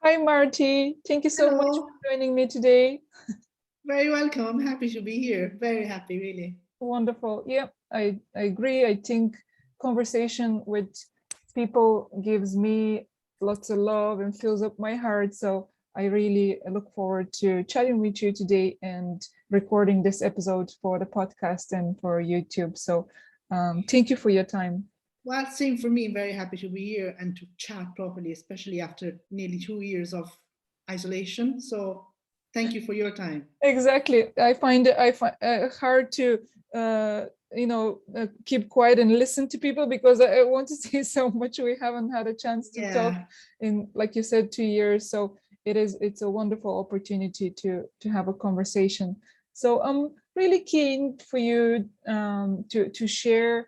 Hi, Marty. Thank you so much Hello, for joining me today. very welcome. I'm happy to be here. Very happy, really. Wonderful. Yeah, I agree. I think conversation with people gives me lots of love and fills up my heart. So I really look forward to chatting with you today and recording this episode for the podcast and for YouTube. So thank you for your time. Well, same for me. Very happy to be here and to chat properly, especially after nearly 2 years of isolation. So, thank you for your time. Exactly. I find hard to keep quiet and listen to people because I want to say so much. We haven't had a chance to talk Yeah. in, like you said, 2 years. So it's a wonderful opportunity to have a conversation. So I'm really keen for you to share.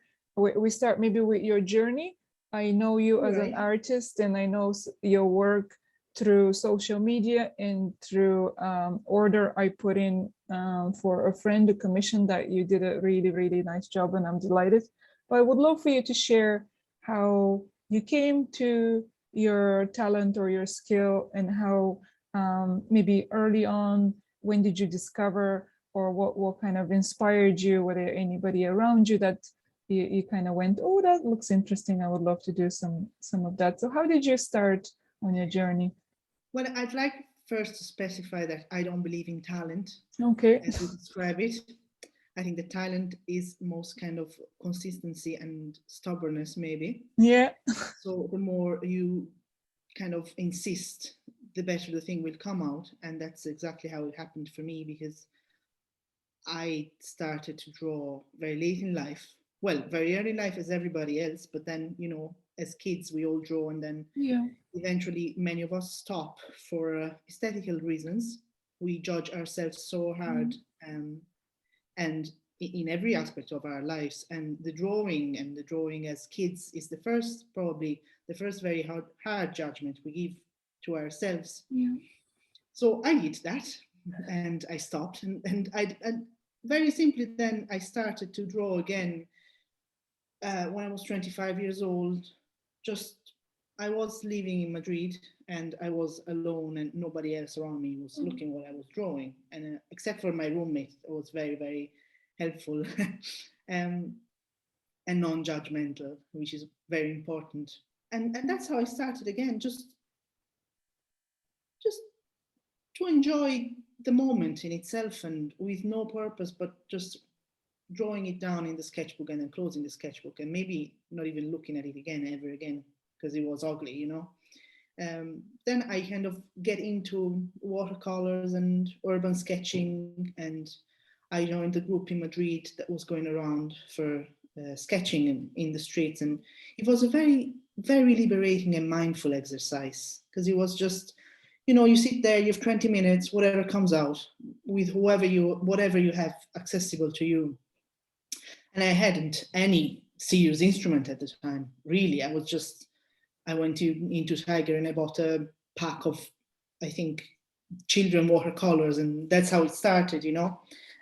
We start maybe with your journey. I know you All as an right. artist, and I know your work through social media and through order I put in for a friend, a commission that you did a really, really nice job, and I'm delighted. But I would love for you to share how you came to your talent or your skill, and how maybe early on, when did you discover, or what kind of inspired you? Were there anybody around you that you kind of went, oh, that looks interesting, I would love to do some of that. So how did you start on your journey? Well, I'd like first to specify that I don't believe in talent Okay. as we describe it. I think the talent is most kind of consistency and stubbornness, maybe. Yeah. So, the more you kind of insist, the better the thing will come out. And that's exactly how it happened for me because I started to draw very late in life. Well, very early in life as everybody else, but then, as kids, we all draw, and then Yeah. eventually many of us stop for aesthetical reasons. We judge ourselves so hard, Mm. and in every aspect of our lives. And the drawing as kids is probably the first very hard judgment we give to ourselves. Yeah. So I did that, and I stopped, and very simply then I started to draw again when I was 25 years old. Just I was living in Madrid, and I was alone, and nobody else around me was Mm. looking what I was drawing, and except for my roommate, it was very very helpful, um, and non-judgmental, which is very important. And that's how I started again, just to enjoy the moment in itself, and with no purpose, but just drawing it down in the sketchbook and then closing the sketchbook and maybe not even looking at it again ever again because it was ugly. Then I kind of get into watercolors and urban sketching, and I joined the group in Madrid that was going around for sketching in the streets, and it was a very, very liberating and mindful exercise because it was just, you sit there, you have 20 minutes, whatever comes out with whatever you have accessible to you. And I hadn't any serious instrument at the time, really. I went into Tiger and I bought a pack of, I think, children watercolors, and that's how it started.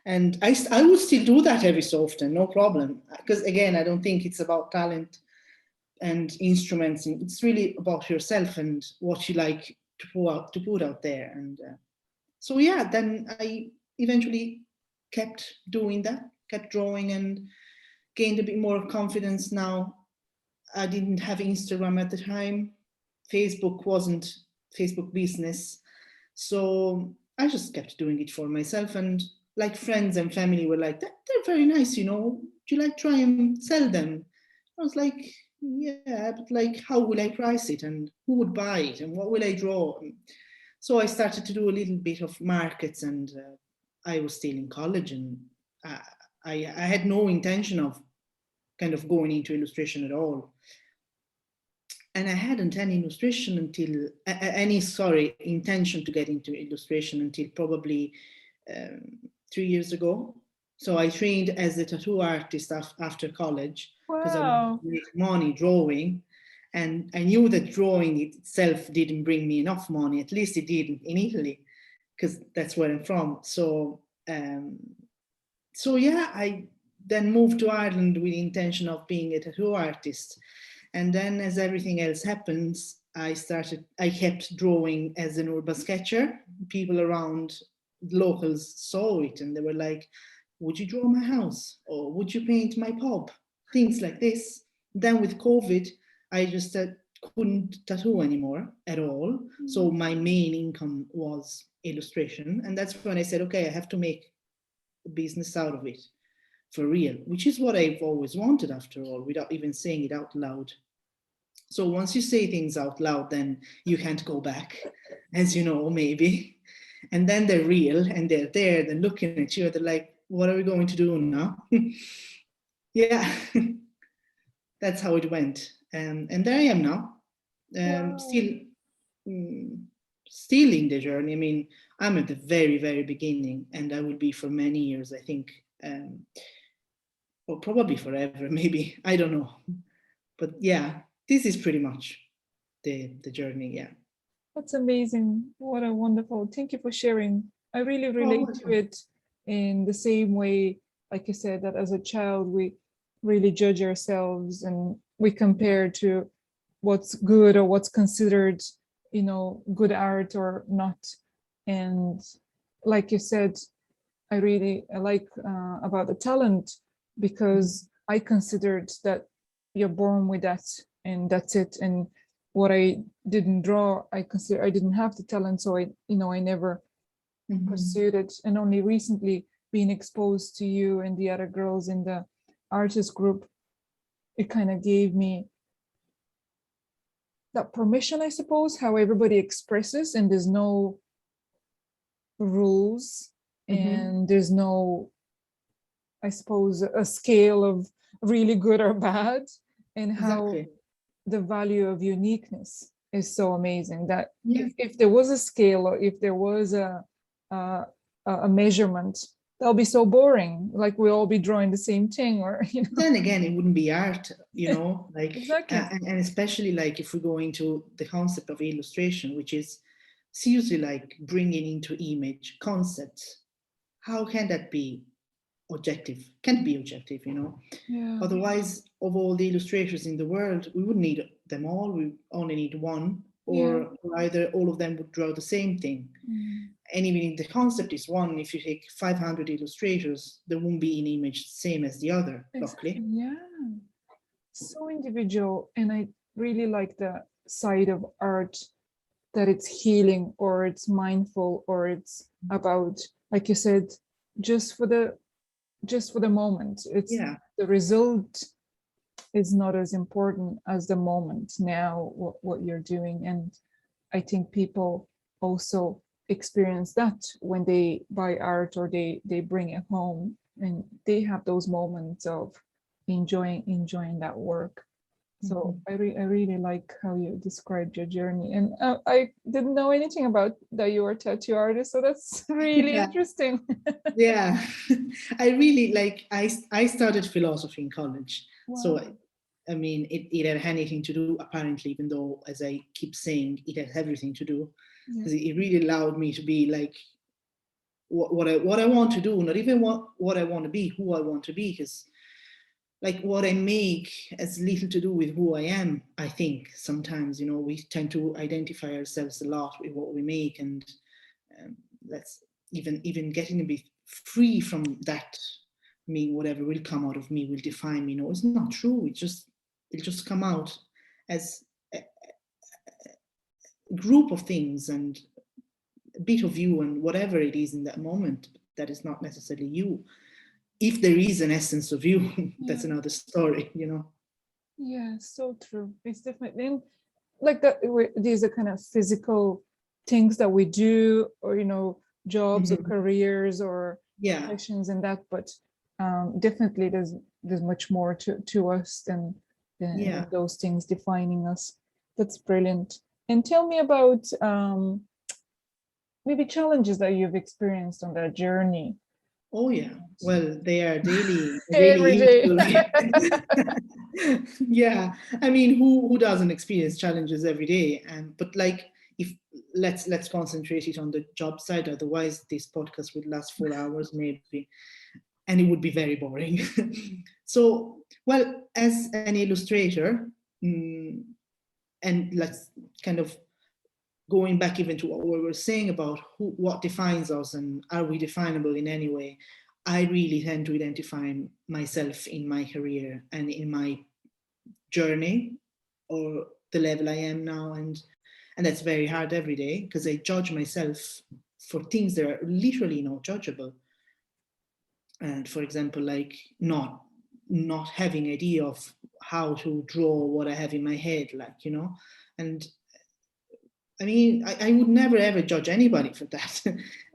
And I would still do that every so often, no problem. Because again, I don't think it's about talent and instruments. It's really about yourself and what you like to put out there. And so yeah, then I eventually kept doing that, kept drawing, and gained a bit more confidence now. I didn't have Instagram at the time. Facebook wasn't Facebook business. So I just kept doing it for myself. And like friends and family were like, they're very nice. Do you like try and sell them? I was like, yeah, but like, how will I price it? And who would buy it? And what will I draw? So I started to do a little bit of markets, and I was still in college, and I, I had no intention of kind of going into illustration at all. And I hadn't any illustration until any sorry intention to get into illustration until probably 3 years ago. So I trained as a tattoo artist after college because I wanted Wow. to make money drawing, and I knew that drawing itself didn't bring me enough money. At least it did in Italy, because that's where I'm from. Um, so yeah, I then moved to Ireland with the intention of being a tattoo artist. And then, as everything else happens, I kept drawing as an urban sketcher. People around, locals saw it and they were like, would you draw my house? Or would you paint my pub? Things like this. Then with COVID, I just couldn't tattoo anymore at all. So my main income was illustration. And that's when I said, okay, I have to make a business out of it for real, which is what I've always wanted after all, without even saying it out loud. So once you say things out loud, then you can't go back, as you know, maybe. And then they're real and they're there, they're looking at you, they're like, what are we going to do now? Yeah, that's how it went. And there I am now, Wow. still in the journey. I mean, I'm at the very, very beginning, and I will be for many years, I think, or probably forever, maybe. I don't know. But yeah, this is pretty much the journey. Yeah. That's amazing. What a wonderful. Thank you for sharing. I really relate to welcome. it in the same way, like you said, that as a child, we really judge ourselves and we compare to what's good or what's considered, good art or not. And like you said, I like about the talent, because I considered that you're born with that and that's it. And what I didn't draw, I consider I didn't have the talent, so I never pursued it. And only recently, being exposed to you and the other girls in the artist group, it kind of gave me that permission, I suppose, how everybody expresses, and there's no rules, and there's no, I suppose, a scale of really good or bad, and how Exactly. the value of uniqueness is so amazing that Yeah. if there was a scale, or if there was a measurement, that'll be so boring. Like we'll all be drawing the same thing, or Then again, it wouldn't be art, like, Exactly. and especially like if we go into the concept of illustration, which is seriously like bringing into image concepts. How can that be objective? Can't be objective, Yeah. Otherwise, of all the illustrators in the world, we wouldn't need them all. We only need one, Yeah. or either all of them would draw the same thing. Mm. And even if the concept is one, if you take 500 illustrators, there won't be an image the same as the other, Exactly. luckily. Yeah. So individual. And I really like the side of art, that it's healing, or it's mindful, or it's about, like you said, just for the moment. It's Yeah. the result is not as important as the moment now, what you're doing. And I think people also experience that when they buy art, or they bring it home, and they have those moments of enjoying that work. So I really like how you described your journey, and I didn't know anything about that you were a tattoo artist, so that's really Yeah. interesting. Yeah. I really like, I started philosophy in college. So, Wow. I mean, it had anything to do, apparently, even though, as I keep saying, it has everything to do, Yeah. because it really allowed me to be like what I want to do, not even what I want to be, who I want to be, because like what I make has little to do with who I am. I think sometimes, we tend to identify ourselves a lot with what we make, and let's even getting a bit free from that, me, whatever will come out of me will define me. No, it's not true. It'll just come out as a group of things and a bit of you and whatever it is in that moment that is not necessarily you. If there is an essence of you, that's Yeah. another story, Yeah, so true. It's definitely, and like that. These are kind of physical things that we do, or jobs or careers or Yeah. professions and that. But definitely, there's much more to us than those things defining us. That's brilliant. And tell me about maybe challenges that you've experienced on that journey. Oh yeah. Well, they are daily Every day. Yeah. I mean, who doesn't experience challenges every day? But like, if let's concentrate it on the job side. Otherwise, this podcast would last 4 hours maybe, and it would be very boring. So, well, as an illustrator, and let's kind of going back even to what we were saying about what defines us and are we definable in any way. I really tend to identify myself in my career and in my journey or the level I am now. And that's very hard every day because I judge myself for things that are literally not judgeable. And for example, like not having idea of how to draw what I have in my head, like, you know. And I mean, I would never ever judge anybody for that.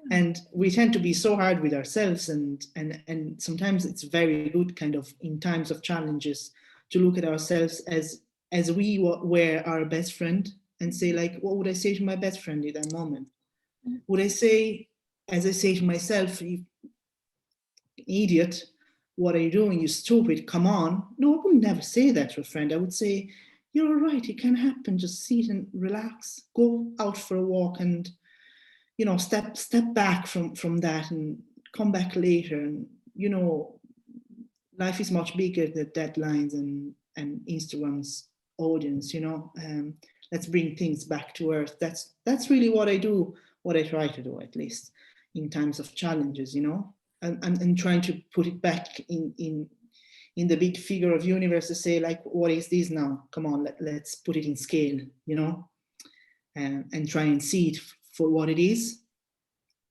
And we tend to be so hard with ourselves, and sometimes it's very good kind of in times of challenges to look at ourselves as we were our best friend and say, like, what would I say to my best friend in that moment? Would I say, as I say to myself, you idiot, what are you doing? You stupid, come on. No, I would never say that to a friend. I would say, you're all right, it can happen. Just sit and relax, go out for a walk and, you know, step back from that and come back later. And, you know, life is much bigger than deadlines and Instagram's audience, you know. Let's bring things back to earth. That's really what I do, what I try to do, at least in times of challenges, you know, and trying to put it back in the big figure of universe to say, like, what is this now? Come on, let's put it in scale, you know, and try and see it for what it is.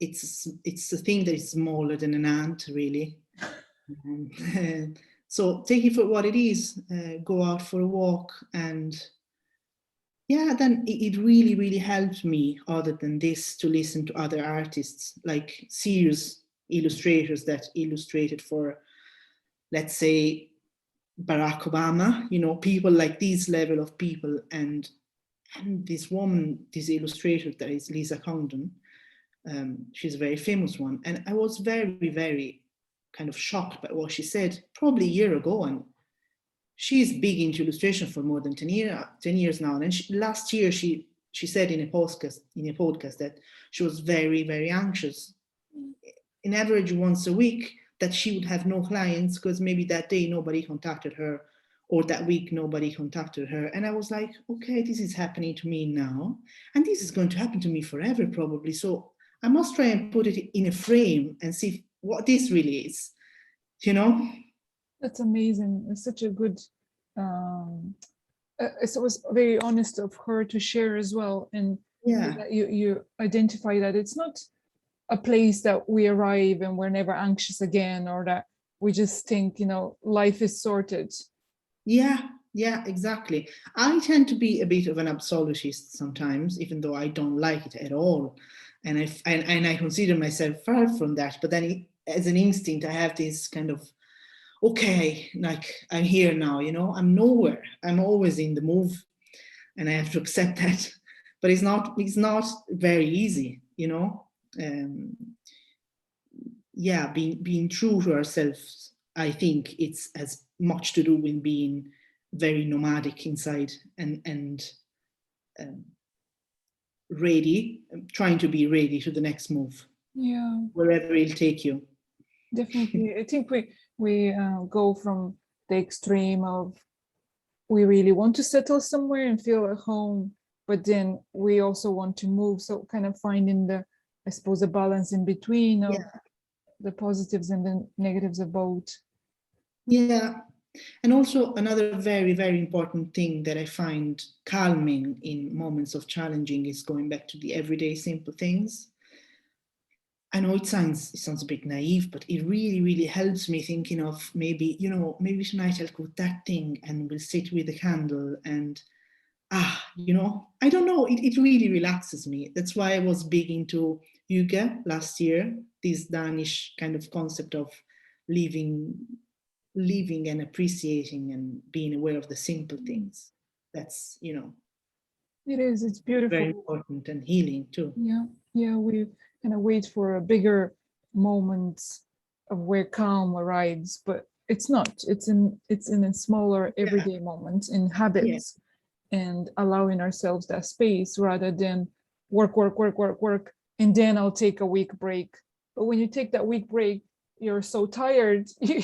It's a thing that is smaller than an ant, really. So take it for what it is, go out for a walk, and yeah, then it really, really helped me, other than this, to listen to other artists, like serious illustrators that illustrated for, let's say, Barack Obama, you know, people like these level of people, and this woman, this illustrator that is Lisa Condon, she's a very famous one, and I was very, very kind of shocked by what she said probably a year ago, and she's big into illustration for more than 10 years now. And last year she said in a podcast that she was very, very anxious, in average once a week, that she would have no clients because maybe that day nobody contacted her, or that week nobody contacted her. And I was like, okay, this is happening to me now, and this is going to happen to me forever probably. So I must try and put it in a frame and see what this really is, you know? That's amazing. It's such a good, it was very honest of her to share as well. And Yeah. that you identify that it's not a place that we arrive and we're never anxious again, or that we just think, you know, life is sorted. Yeah, exactly. I tend to be a bit of an absolutist sometimes, even though I don't like it at all. And I consider myself far from that. But then as an instinct, I have this kind of, okay, like, I'm here now, you know, I'm nowhere. I'm always in the move, and I have to accept that. But it's not very easy, you know. Yeah, being true to ourselves, I think it's as much to do with being very nomadic inside and ready, trying to be ready to the next move. Yeah, wherever it'll take you. definitely. I think we go from the extreme of we really want to settle somewhere and feel at home, but then we also want to move. So kind of finding the, I suppose, the balance in between of the positives and the negatives of both. Yeah. And also another very, very important thing that I find calming in moments of challenging is going back to the everyday simple things. I know it sounds a bit naive, but it really, really helps me thinking of maybe, you know, maybe tonight I'll cook that thing and we'll sit with a candle and, you know, I don't know, it really relaxes me. That's why I was big into yoga last year, this Danish kind of concept of living and appreciating and being aware of the simple things. That's, you know, It's beautiful. very important and healing too. Yeah, we kind of wait for a bigger moment of where calm arrives, but it's not. It's in a smaller everyday moments, in habits, and allowing ourselves that space rather than work, and then I'll take a week break. But when you take that week break, you're so tired, you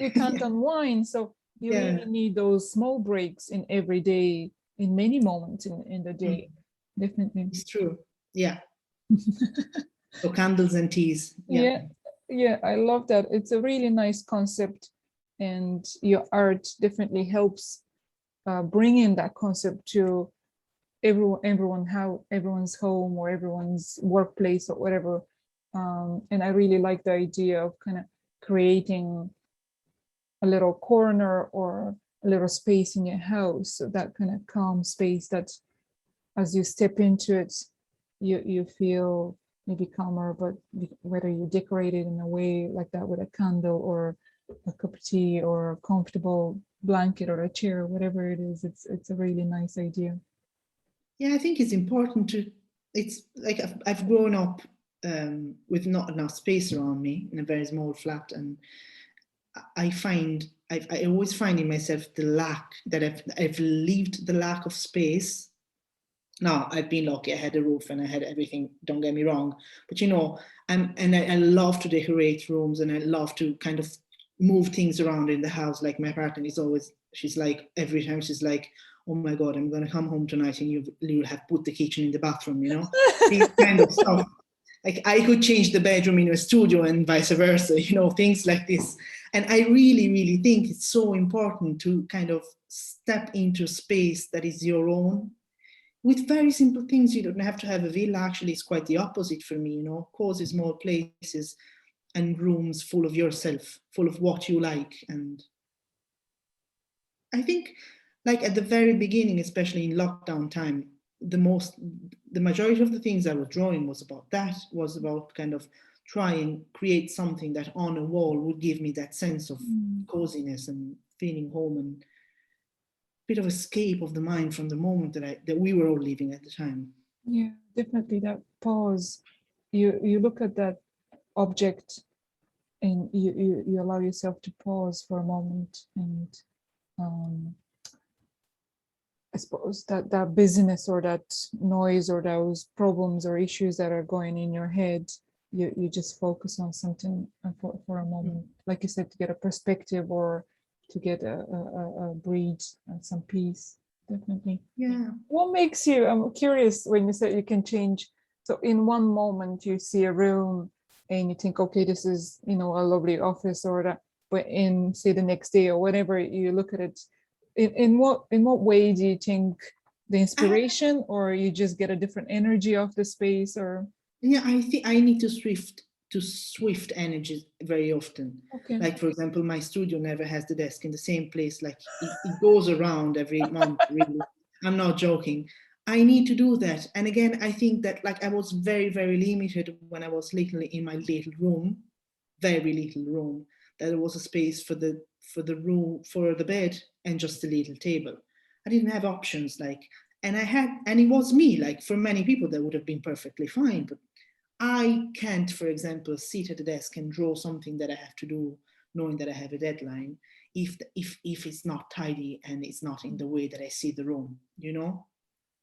can't unwind. So you really need those small breaks in everyday in many moments in the day. Definitely. It's true. Yeah. So candles and teas. Yeah. Yeah, I love that. It's a really nice concept, and your art definitely helps bring in that concept to everyone's home or everyone's workplace or whatever. And I really like the idea of kind of creating a little corner or a little space in your house, so that kind of calm space that as you step into it, you feel maybe calmer. But whether you decorate it in a way like that with a candle or a cup of tea or a comfortable blanket or a chair, whatever it is, it's a really nice idea. Yeah, I think it's important to, it's like I've grown up with not enough space around me in a very small flat, and I always find in myself the lack that I've lived the lack of space. Now I've been lucky; I had a roof and I had everything. Don't get me wrong, but you know, I love to decorate rooms, and I love to kind of move things around in the house. Like my partner is always, she's like, every time she's like, "Oh my God, I'm gonna come home tonight and you'll have put the kitchen in the bathroom," you know, these kind of stuff. Like I could change the bedroom into a studio and vice versa, you know, things like this. And I really, really think it's so important to kind of step into space that is your own with very simple things. You don't have to have a villa. Actually, it's quite the opposite for me, you know, cozy small places and rooms full of yourself, full of what you like. And I think, like at the very beginning, especially in lockdown time, the majority of the things I was drawing was about that, was about kind of try and create something that on a wall would give me that sense of coziness and feeling home and bit of escape of the mind from the moment that we were all living at the time. Yeah, definitely that pause. You look at that object and you allow yourself to pause for a moment, and um, I suppose that busyness or that noise or those problems or issues that are going in your head, you just focus on something for a moment, like you said, to get a perspective or to get a breathe and some peace. Definitely. Yeah. What makes you, I'm curious, when you said you can change, so in one moment you see a room and you think, okay, this is, you know, a lovely office or that, but in say the next day or whatever, you look at it, in what way do you think the inspiration, or you just get a different energy of the space, or Yeah, I think I need to swift energy very often. okay, Like for example, my studio never has the desk in the same place. Like it goes around every month, really. I'm not joking. I need to do that. And again, I think that like I was very, very limited when I was little in my little room, very little room. That there was a space for the room, for the bed, and just a little table. I didn't have options like, and it was me. Like for many people, that would have been perfectly fine, but I can't, for example, sit at the desk and draw something that I have to do, knowing that I have a deadline, if it's not tidy and it's not in the way that I see the room. You know,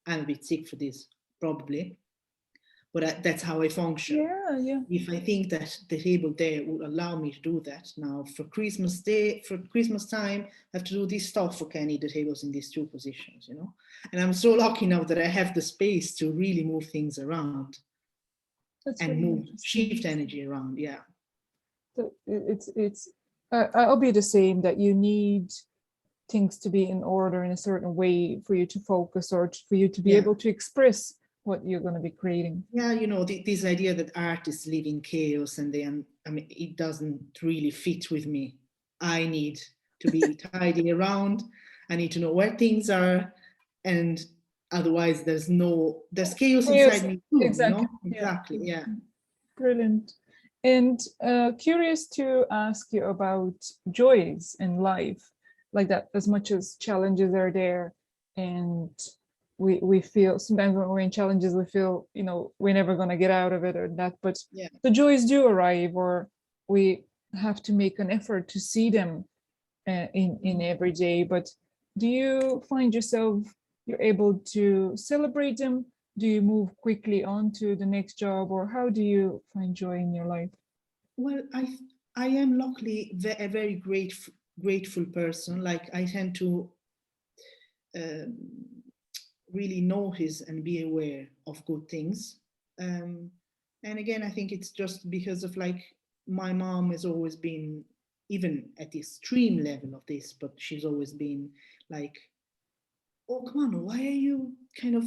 I'm a bit sick for this, probably, but that's how I function. yeah. If I think that the table there would allow me to do that, now for Christmas Day, for Christmas time, I have to do this stuff. Okay, I need the tables in these two positions, you know. And I'm so lucky now that I have the space to really move things around. That's And really move, interesting. shift energy around. Yeah. So it's I'll be the same, that you need things to be in order in a certain way for you to focus, or for you to be Yeah. able to express what you're going to be creating. Yeah, you know, this idea that artists live in chaos, and then, I mean, it doesn't really fit with me. I need to be tidy around. I need to know where things are, and otherwise there's chaos Yes, inside me too, you exactly. know? Yeah. Exactly, yeah. Brilliant. And curious to ask you about joys in life, like that, as much as challenges are there, and we feel sometimes when we're in challenges, we feel, you know, we're never going to get out of it or that, but Yeah. the joys do arrive, or we have to make an effort to see them in every day. But do you find yourself, you're able to celebrate them? Do you move quickly on to the next job, or how do you find joy in your life? Well, I am luckily a very grateful person. Like I tend to um, really notice and be aware of good things. And again, I think it's just because of like my mom has always been, even at the extreme level of this, but she's always been like, oh, come on, why are you kind of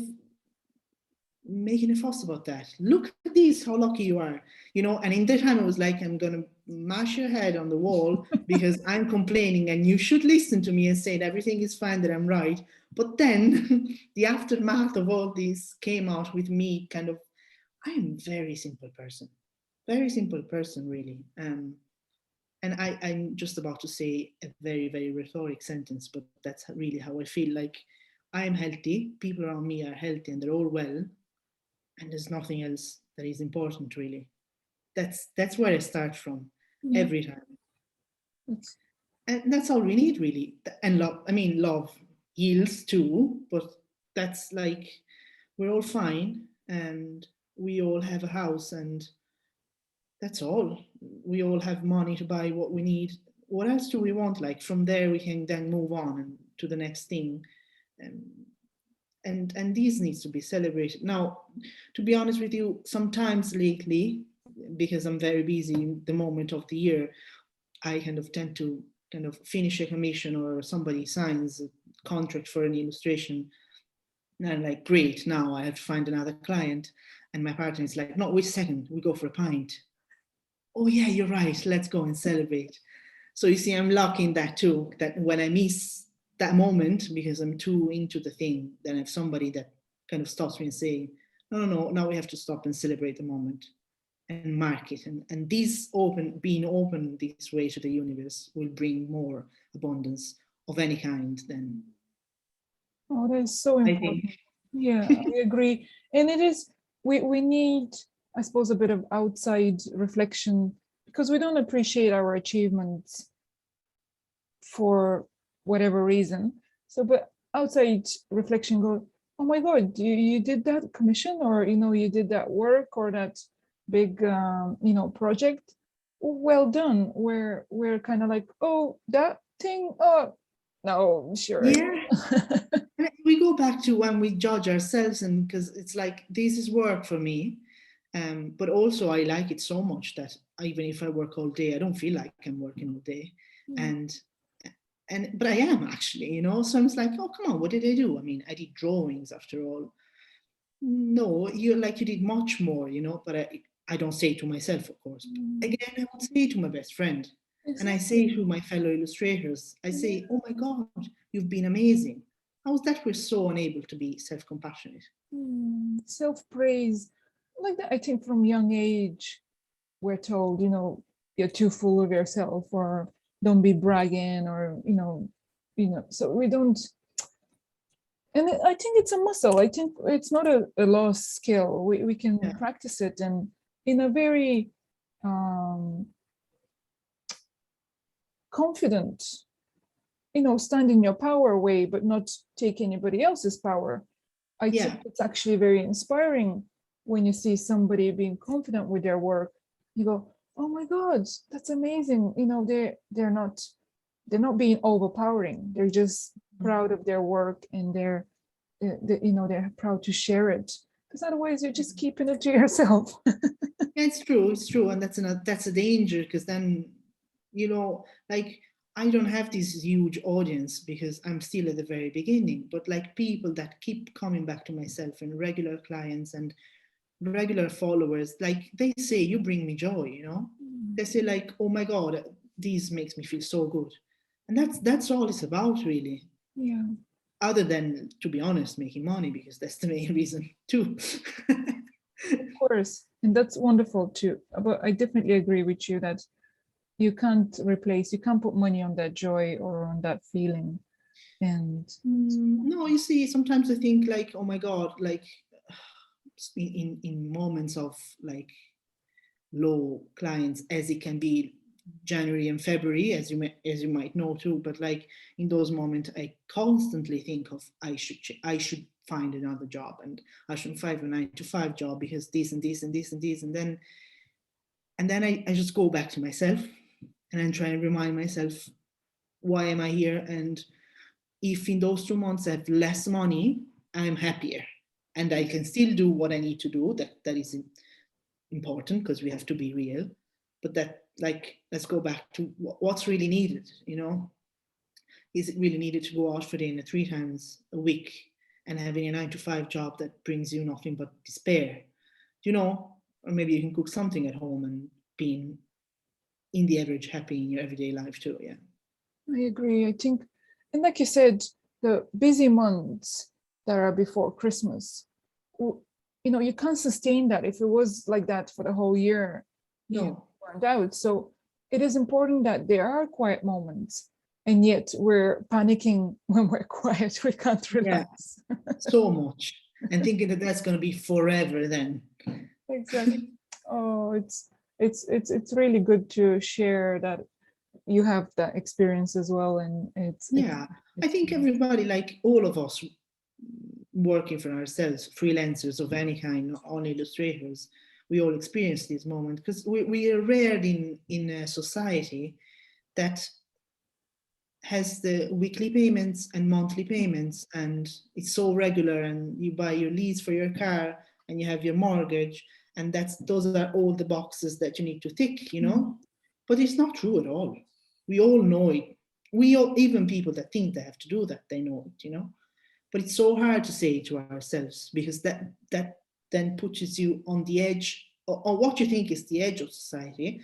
making a fuss about that? Look at this, how lucky you are, you know? And in that time, I was like, I'm going to mash your head on the wall because I'm complaining and you should listen to me and say that everything is fine, that I'm right. But then the aftermath of all this came out with me kind of, I am a very simple person, really. And I'm just about to say a very, very rhetoric sentence, but that's really how I feel. Like, I am healthy, people around me are healthy, and they're all well, and there's nothing else that is important, really. That's where I start from Yeah. every time, It's, and that's all we need, really. And love, I mean, love heals too, but that's like, we're all fine, and we all have a house, and that's all. We all have money to buy what we need. What else do we want? Like, from there we can then move on and to the next thing. Um, and these needs to be celebrated. Now, to be honest with you, sometimes lately, because I'm very busy in the moment of the year, I kind of tend to kind of finish a commission, or somebody signs a contract for an illustration, and I'm like, great, now I have to find another client. And my partner is like, no, wait a second, we go for a pint. Oh yeah, you're right, let's go and celebrate. So you see, I'm lucky in that too, that when I miss that moment because I'm too into the thing, then I have somebody that kind of stops me and say, no, no, no, now we have to stop and celebrate the moment and mark it. And this being open this way to the universe will bring more abundance of any kind then, oh, that is so I think. important. Yeah, I agree. And it is, we need, I suppose, a bit of outside reflection because we don't appreciate our achievements for whatever reason. So, but outside reflection go, oh my God, you did that commission, or, you did that work, or that big, project. Well done. We're kind of like, oh, that thing. Oh, no, sure. Yeah. We go back to when we judge ourselves, and because it's like, this is work for me, but also I like it so much that even if I work all day, I don't feel like I'm working all day. Yeah. And but I am actually, you know. So I'm just like, oh, come on, what did I do? I mean, I did drawings after all. No, you're like, you did much more, you know. But I don't say it to myself, of course. But again, I would say it to my best friend, and I say Exactly. to my fellow illustrators, I Yeah. say, oh my God, you've been amazing. How's that we're so unable to be self-compassionate? Self-praise, like that. I think from young age, we're told, you're too full of yourself, or don't be bragging, or so we don't. And I think it's a muscle. I think it's not a lost skill. We can Yeah, practice it, and in a very um, confident, stand in your power way, but not take anybody else's power. I yeah. think it's actually very inspiring when you see somebody being confident with their work. You go, oh my God, that's amazing. They're not being overpowering. They're just proud of their work, and they're proud to share it. Because otherwise, you're just keeping it to yourself. Yeah, it's true, and that's a danger, because then, you know, like, I don't have this huge audience because I'm still at the very beginning, but like, people that keep coming back to myself, and regular clients and regular followers, like, they say, you bring me joy, you know. They say like, oh my God, this makes me feel so good, and that's all it's about, really. Yeah, Other than, to be honest, making money, because that's the main reason too. of course. And that's wonderful too. But I definitely agree with you that you can't put money on that joy or on that feeling. And No, you see, sometimes I think like, oh my God, like, in moments of like low clients, as it can be January and February, as you might know too. But like, in those moments, I constantly think of, I should find another job, and I should find a 9 to 5 job, because this and this and this and this, and then I just go back to myself, and then try and remind myself, why am I here? And if in those 2 months I have less money, I'm happier, and I can still do what I need to do. That is important, because we have to be real. But that, like, let's go back to what's really needed. Is it really needed to go out for dinner 3 times a week and having a 9 to 5 job that brings you nothing but despair? Or maybe you can cook something at home and being in the average happy in your everyday life too. Yeah. I agree. I think, and like you said, the busy months that are before Christmas, you can't sustain that. If it was like that for the whole year, you No. burned out. So it is important that there are quiet moments, and yet we're panicking when we're quiet. We can't relax. Yeah. So much, and thinking that that's going to be forever. Then. Exactly. Oh, it's really good to share that you have that experience as well, and Yeah, I think everybody, like all of us working for ourselves, freelancers of any kind, not only illustrators, we all experience this moment, because we are reared in a society that has the weekly payments and monthly payments, and it's so regular, and you buy your lease for your car and you have your mortgage, and those are all the boxes that you need to tick. But it's not true at all. We all know it. Even people that think they have to do that, they know it. But it's so hard to say to ourselves, because that then pushes you on the edge, or what you think is the edge of society.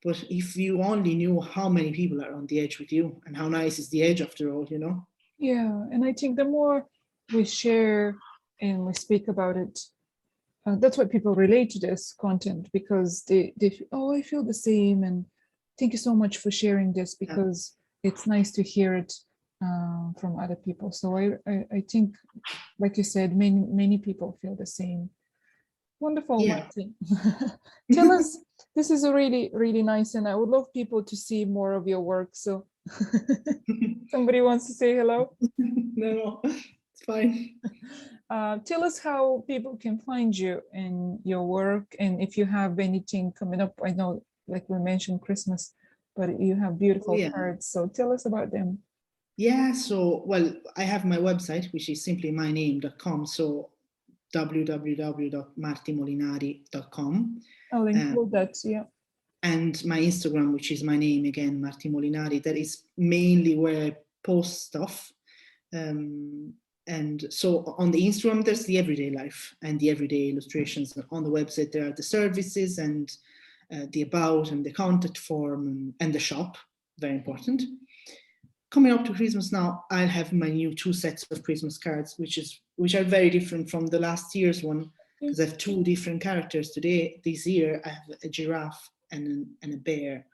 But if you only knew how many people are on the edge with you, and how nice is the edge after all. Yeah, and I think the more we share and we speak about it, that's why people relate to this content, because oh, I feel the same, and thank you so much for sharing this, because it's nice to hear it from other people. So I think, like you said, many people feel the same. Wonderful, Yeah. Marty. Tell us, this is a really, really nice, and I would love people to see more of your work. So somebody wants to say hello? No, it's fine. Tell us how people can find you and your work, and if you have anything coming up. I know, like we mentioned, Christmas, but you have beautiful cards. So tell us about them. Yeah, so, well, I have my website, which is simply myname.com. So www.martymolinary.com. I'll include that, yeah. And my Instagram, which is my name again, Marty Molinary. That is mainly where I post stuff. And so on the Instagram, there's the everyday life and the everyday illustrations. On the website, there are the services and the about and the contact form and the shop, very important. Coming up to Christmas now, I'll have my new 2 sets of Christmas cards, which are very different from the last year's one, because I have 2 different characters today. This year, I have a giraffe and a bear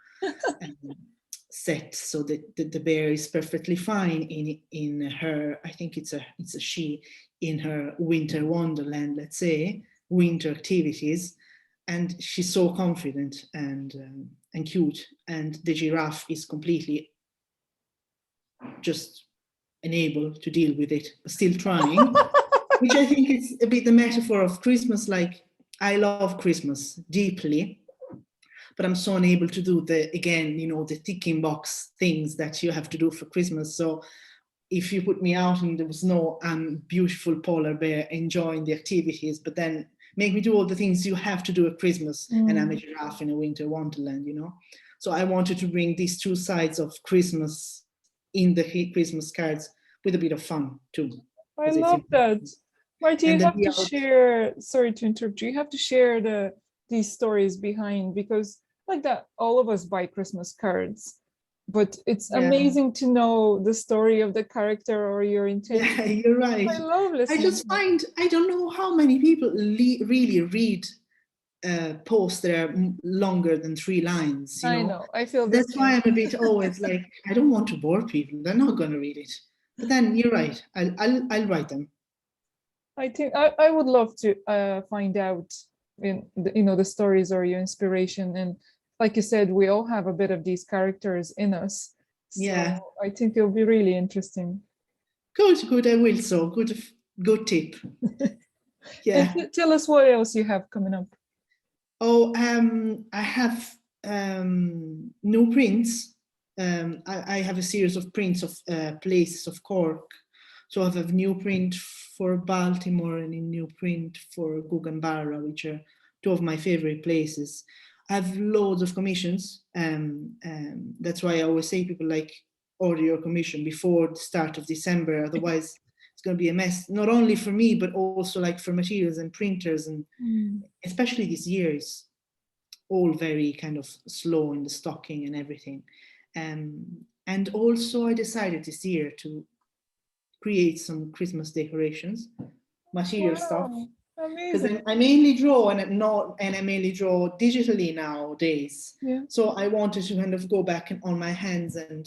set, so that the bear is perfectly fine in her, I think it's a she, in her winter wonderland, let's say, winter activities, and she's so confident and cute, and the giraffe is completely just unable to deal with it, but still trying, which I think is a bit the metaphor of Christmas. Like, I love Christmas deeply, but I'm so unable to do the ticking box things that you have to do for Christmas. So if you put me out and there was no beautiful polar bear enjoying the activities, but then make me do all the things you have to do at Christmas, and I'm a giraffe in a winter wonderland, So I wanted to bring these 2 sides of Christmas in the Christmas cards with a bit of fun too. I love that. Marty, you have to share, sorry to interrupt you, you have to share these stories behind, because like that, all of us buy Christmas cards, but it's amazing to know the story of the character or your intention. Yeah, you're right. I love listening. I just find, I don't know how many people really read posts that are longer than 3 lines. I know. I feel that's why I'm a bit always like, I don't want to bore people. They're not going to read it. But then you're right. I'll write them. I think I would love to find out the stories or your inspiration, and like you said, we all have a bit of these characters in us. So yeah, I think it'll be really interesting. Good. I will. So good tip. Yeah. And tell us what else you have coming up. Oh, I have new prints. I have a series of prints of places of Cork. So I have a new print for Baltimore and a new print for Guggenbarra, which are two of my favorite places. I have loads of commissions. That's why I always say people like order your commission before the start of December. Otherwise, it's going to be a mess, not only for me, but also like for materials and printers. And especially this year is all very kind of slow in the stocking and everything. And also I decided this year to create some Christmas decorations, material stuff. Because I mainly draw and I mainly draw digitally nowadays. Yeah. So I wanted to kind of go back on my hands, and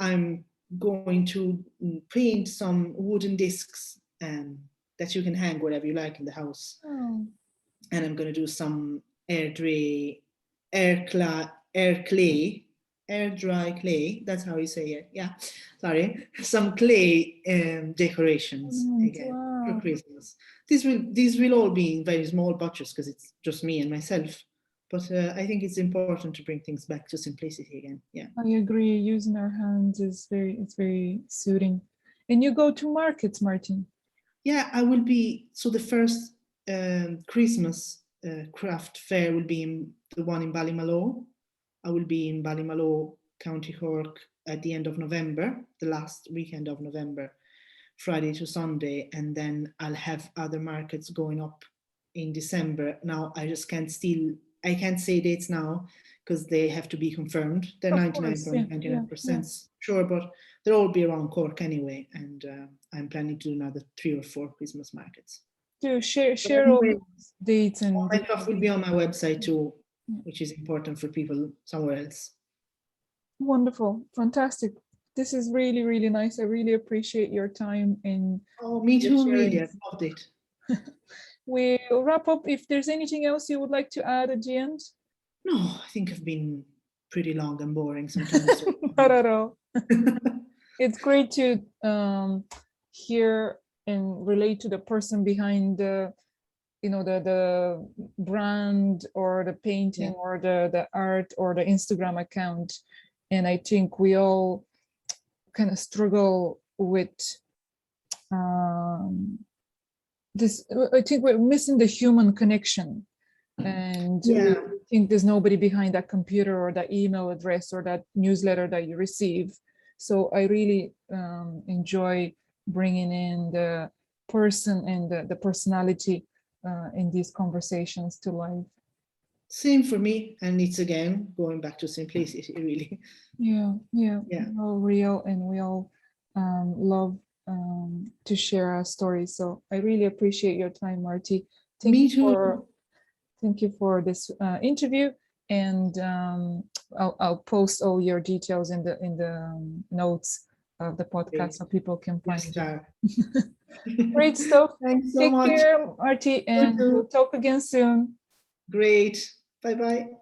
I'm going to paint some wooden discs that you can hang wherever you like in the house. Oh. And I'm going to do some air dry clay. That's how you say it. Yeah, sorry, some clay decorations again for Christmas. These will all be in very small batches because it's just me and myself. But I think it's important to bring things back to simplicity again. Yeah, I agree. Using our hands is very soothing. And you go to markets, Martin? Yeah, I will be. So the first Christmas craft fair will be the one in Ballymaloe. I will be in Ballymaloe, County Cork at the end of November, the last weekend of November, Friday to Sunday, and then I'll have other markets going up in December. Now I just can't say dates now because they have to be confirmed. They're 99.99% sure, but they'll all be around Cork anyway, and I'm planning to do another 3 or 4 Christmas markets. Do share all those dates, and all my stuff will be on my website too, which is important for people somewhere else. Wonderful, fantastic. This is really nice. I really appreciate your time. And me too, really. I loved it. We'll wrap up. If there's anything else you would like to add at the end? No, I think I've been pretty long and boring sometimes. Not at all. It's great to hear and relate to the person behind the the brand or the painting or the art or the Instagram account. And I think we all kind of struggle with this. I think we're missing the human connection, and we think there's nobody behind that computer or that email address or that newsletter that you receive. So I really enjoy bringing in the person and the personality in these conversations to life. Same for me, and it's again going back to simplicity, really. Yeah. We're all real, and we all love to share our stories. So I really appreciate your time, Marty. Thank you for this interview, and I'll post all your details in the notes of the podcast so people can find it. Great stuff. Thanks so much. Take care, Marty, and we'll talk again soon. Great. Bye-bye.